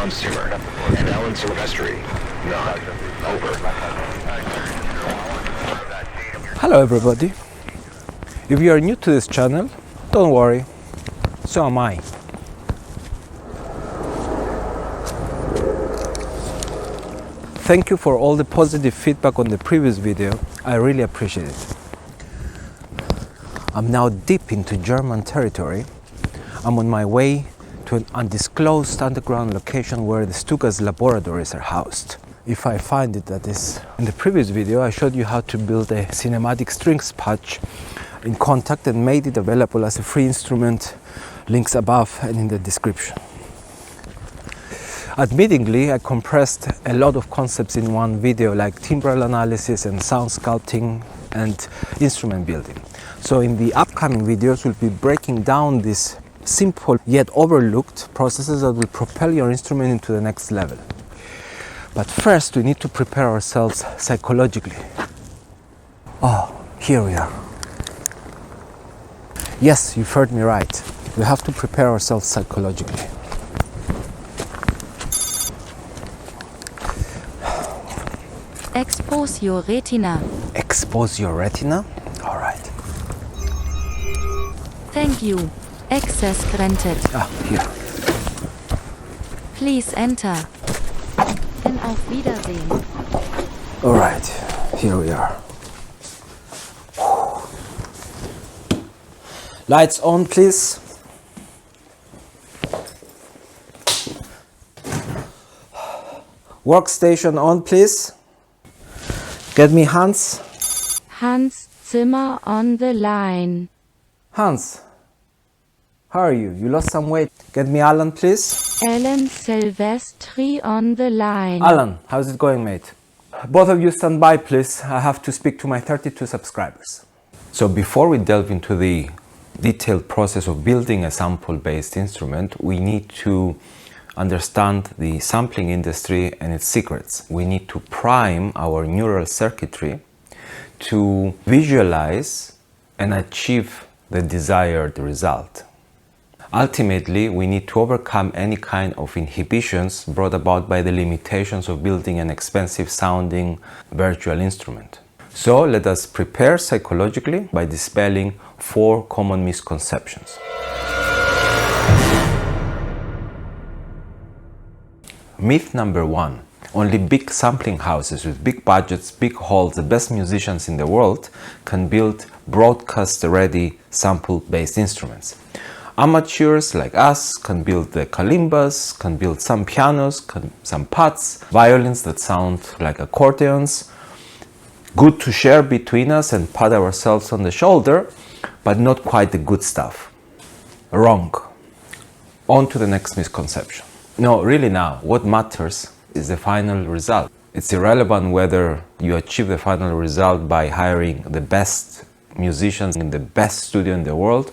Zimmer, and Alan Silvestri. Nod. Over. Hello everybody. If you are new to this channel, don't worry, so am I. Thank you for all the positive feedback on the previous video. I really appreciate it. I'm now deep into German territory. I'm on my way to an undisclosed underground location where the Stukas Laboratories are housed. If I find it, that is. In the previous video I showed you how to build a cinematic strings patch in Kontakt and made it available as a free instrument. Links above and in the description. Admittingly, I compressed a lot of concepts in one video, like timbral analysis and sound sculpting and instrument building. So in the upcoming videos we'll be breaking down these simple yet overlooked processes that will propel your instrument into the next level. But first we need to prepare ourselves psychologically. Oh, here we are. Yes, you've heard me right. We have to prepare ourselves psychologically. Expose your retina. Expose your retina? All right. Thank you. Access granted. Here. Please enter. And auf Wiedersehen. All right, here we are. Lights on, please. Workstation on, please. Get me Hans. Hans Zimmer on the line. Hans, how are you? You lost some weight. Get me Alan, please. Alan Silvestri on the line. Alan, how's it going, mate? Both of you stand by, please. I have to speak to my 32 subscribers. So before we delve into the detailed process of building a sample-based instrument, we need to understand the sampling industry and its secrets. We need to prime our neural circuitry to visualize and achieve the desired result. Ultimately, we need to overcome any kind of inhibitions brought about by the limitations of building an expensive sounding virtual instrument. So let us prepare psychologically by dispelling 4 common misconceptions. Myth number 1. Only big sampling houses with big budgets, big halls, the best musicians in the world can build broadcast-ready sample-based instruments. Amateurs like us can build the kalimbas, can build some pianos, some pots, violins that sound like accordions. Good to share between us and pat ourselves on the shoulder, but not quite the good stuff. Wrong. On to the next misconception. No, really now, what matters is the final result. It's irrelevant whether you achieve the final result by hiring the best musicians in the best studio in the world,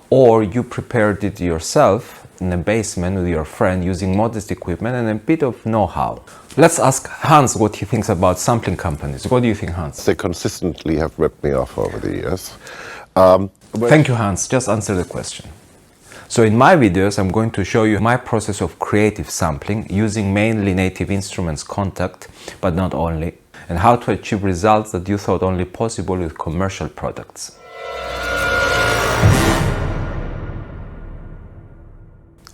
or you prepared it yourself in a basement with your friend using modest equipment and a bit of know-how. Let's ask Hans what he thinks about sampling companies. What do you think, Hans? They consistently have ripped me off over the years. Thank you, Hans. Just answer the question. So in my videos, I'm going to show you my process of creative sampling using mainly native instruments Kontakt, but not only, and how to achieve results that you thought only possible with commercial products.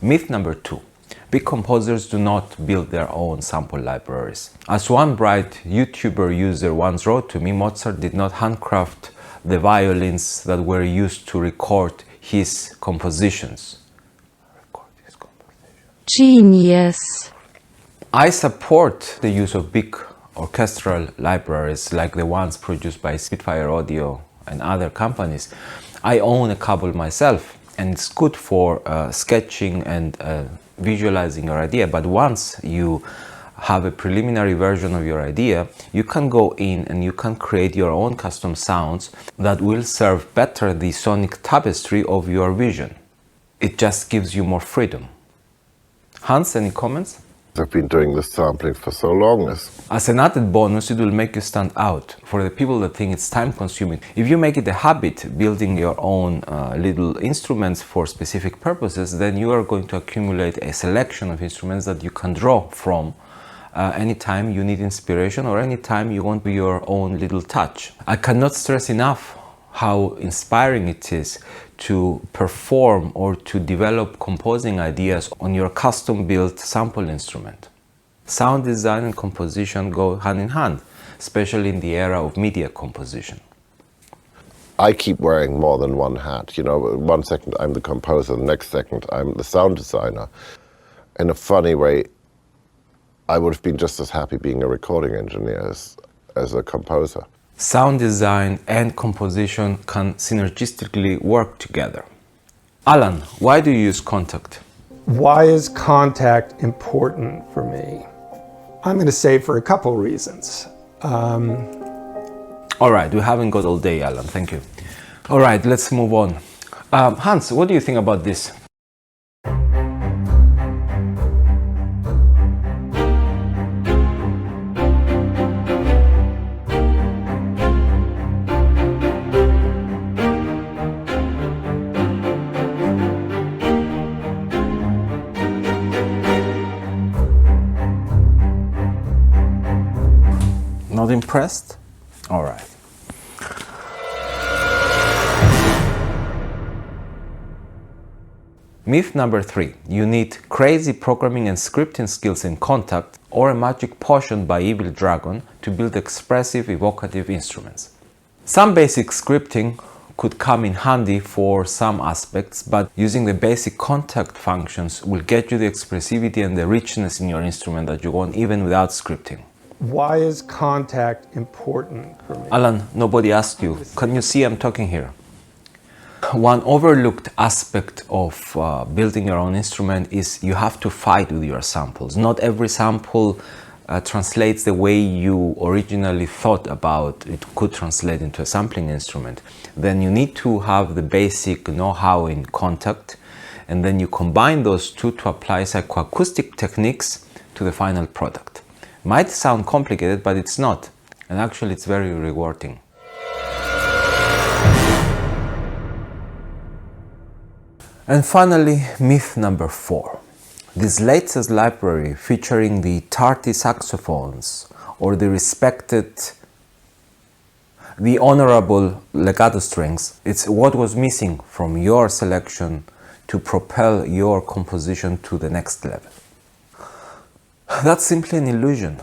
Myth number 2. Big composers do not build their own sample libraries. As one bright YouTuber user once wrote to me, Mozart did not handcraft the violins that were used to record his compositions. Genius. I support the use of big orchestral libraries like the ones produced by Spitfire Audio and other companies. I own a couple myself, and it's good for sketching and visualizing your idea. But once you have a preliminary version of your idea, you can go in and you can create your own custom sounds that will serve better the sonic tapestry of your vision. It just gives you more freedom. Hans, any comments? I've been doing this sampling for so long. As an added bonus, it will make you stand out. For the people that think it's time consuming, if you make it a habit building your own little instruments for specific purposes, then you are going to accumulate a selection of instruments that you can draw from anytime you need inspiration or anytime you want your own little touch. I cannot stress enough how inspiring it is to perform or to develop composing ideas on your custom-built sample instrument. Sound design and composition go hand in hand, especially in the era of media composition. I keep wearing more than one hat. You know, one second I'm the composer, the next second I'm the sound designer. In a funny way, I would have been just as happy being a recording engineer as a composer. Sound design and composition can synergistically work together. Alan, why do you use Kontakt? Why is Kontakt important for me? I'm going to say for a couple reasons. All right, we haven't got all day, Alan. Thank you. All right, let's move on. Hans, what do you think about this? Not impressed? All right. Myth number 3. You need crazy programming and scripting skills in Kontakt or a magic potion by Evil Dragon to build expressive, evocative instruments. Some basic scripting could come in handy for some aspects, but using the basic Kontakt functions will get you the expressivity and the richness in your instrument that you want even without scripting. Why is Kontakt important for me? Alan, nobody asked you. Can you see I'm talking here? One overlooked aspect of building your own instrument is you have to fight with your samples. Not every sample translates the way you originally thought about it could translate into a sampling instrument. Then you need to have the basic know-how in Kontakt, and then you combine those two to apply psychoacoustic techniques to the final product. Might sound complicated, but it's not. And actually, it's very rewarding. And finally, myth number 4. This latest library featuring the tarty saxophones or the honorable legato strings, it's what was missing from your selection to propel your composition to the next level. That's simply an illusion.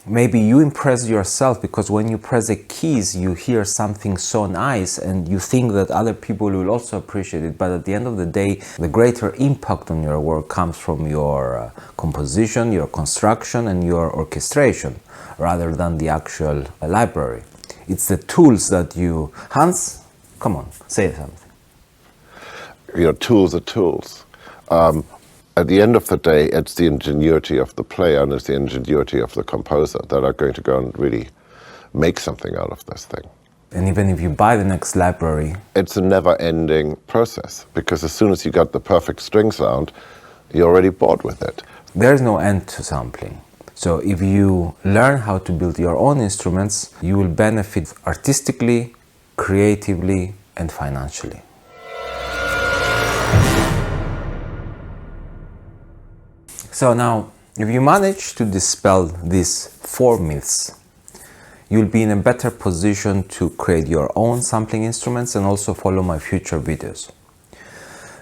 Maybe you impress yourself because when you press the keys you hear something so nice and you think that other people will also appreciate it, but at the end of the day the greater impact on your work comes from your composition, your construction and your orchestration rather than the actual library. It's the tools that you... Hans, come on, say something. You know, tools are tools. At the end of the day, it's the ingenuity of the player and it's the ingenuity of the composer that are going to go and really make something out of this thing. And even if you buy the next library, it's a never-ending process because as soon as you got the perfect string sound, you're already bored with it. There's no end to sampling. So if you learn how to build your own instruments, you will benefit artistically, creatively, and financially. So now, if you manage to dispel these 4 myths, you'll be in a better position to create your own sampling instruments and also follow my future videos.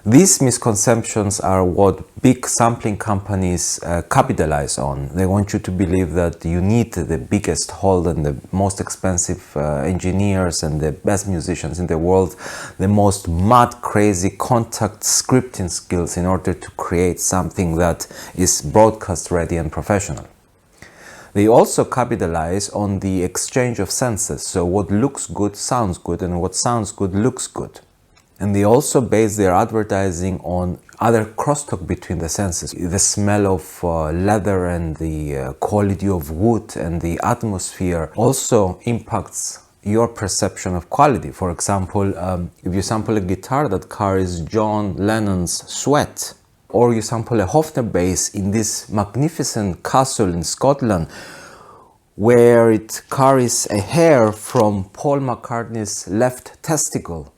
These misconceptions are what big sampling companies capitalize on. They want you to believe that you need the biggest hall and the most expensive engineers and the best musicians in the world, the most mad, crazy Kontakt scripting skills in order to create something that is broadcast ready and professional. They also capitalize on the exchange of senses, so what looks good sounds good and what sounds good looks good. And they also base their advertising on other crosstalk between the senses. The smell of leather and the quality of wood and the atmosphere also impacts your perception of quality. For example, if you sample a guitar that carries John Lennon's sweat, or you sample a Hofner bass in this magnificent castle in Scotland where it carries a hair from Paul McCartney's left testicle.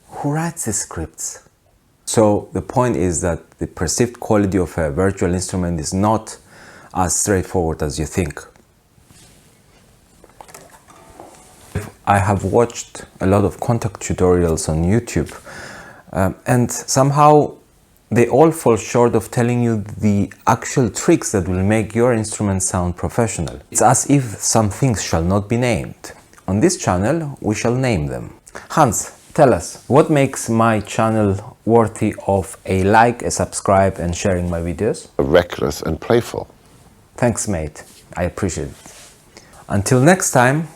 Who writes the scripts? So the point is that the perceived quality of a virtual instrument is not as straightforward as you think. I have watched a lot of Kontakt tutorials on YouTube, and somehow they all fall short of telling you the actual tricks that will make your instrument sound professional. It's as if some things shall not be named. On this channel, we shall name them. Hans, tell us, what makes my channel worthy of a like, a subscribe, and sharing my videos? Reckless and playful. Thanks, mate. I appreciate it. Until next time,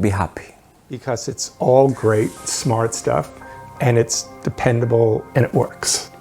be happy. Because it's all great, smart stuff, and it's dependable and it works.